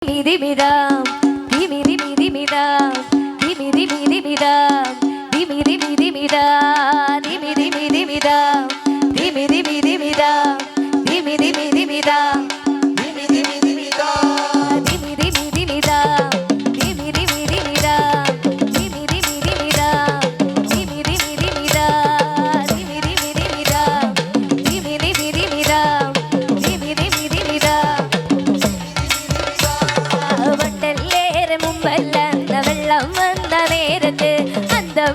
Dimidam, dimidam, dimidam, dimidam, dimidam, dimidam, dimidam, dimidam, dimidam, dimidam, dimidam.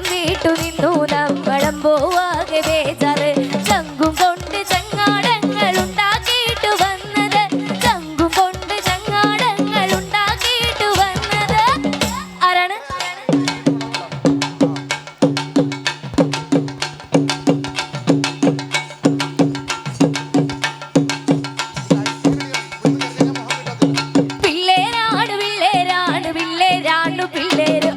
വീട്ടു നിന്നു നമ്മളം പോവാകെ ബേജാറ് ചങ്കും കൊണ്ട് ചങ്ങാടങ്ങൾ ഉണ്ടാക്കിയിട്ട് വന്നത് ചങ്കും കൊണ്ട് ചങ്ങാടങ്ങൾ ഉണ്ടാക്കിയിട്ട് വന്നത് ആരാണ്? പിള്ളേരാണ് പിള്ളേരാണ് പിള്ളേരാണു പിള്ളേര്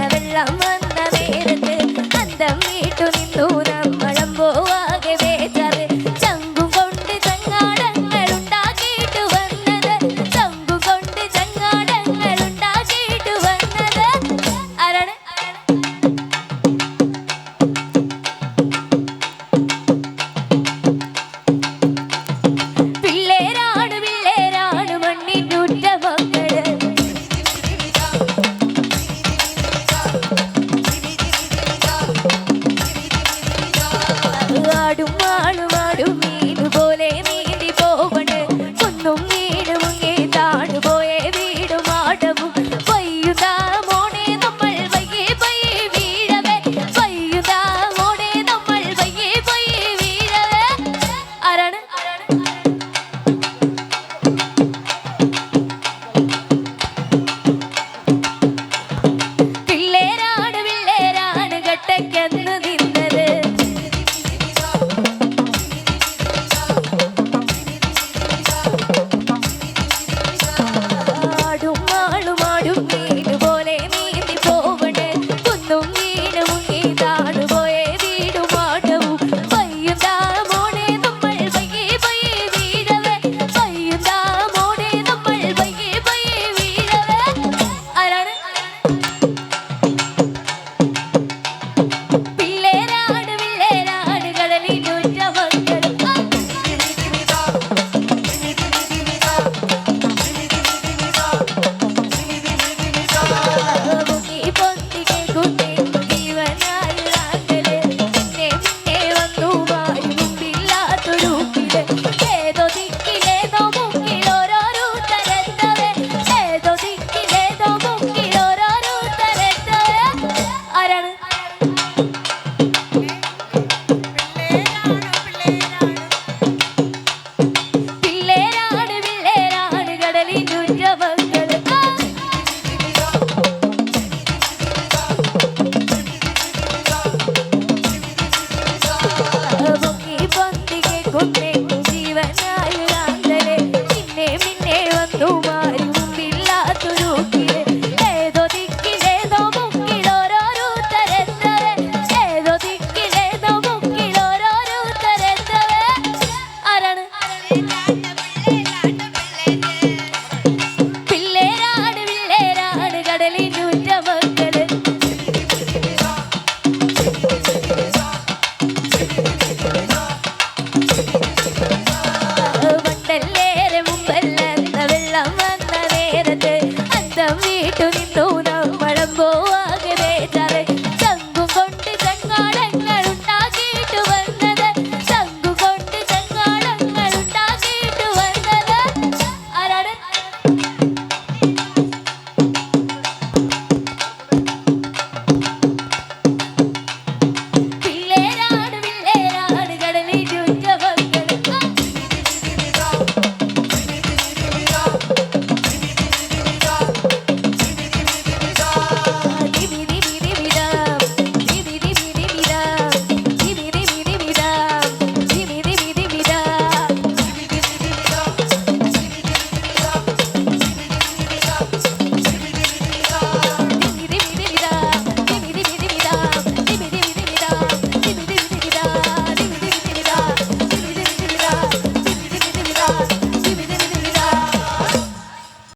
വെള്ളം വന്ന നേരത്ത് അന്തം വീട്ടു നിന്നു നമ്മളം പോവാകെ ബേജാറ് ചങ്കും കൊണ്ട് ചങ്ങാടങ്ങൾ ഉണ്ടാക്കിയിട്ട് വന്നത് ചങ്കും കൊണ്ട് ചങ്ങാടങ്ങൾ ഉണ്ടാക്കിയിട്ട് വന്നത് ആരാണ്? പിള്ളേരാണ് പിള്ളേരാണ് മണ്ണിനുറ്റ മക്കള് ആടും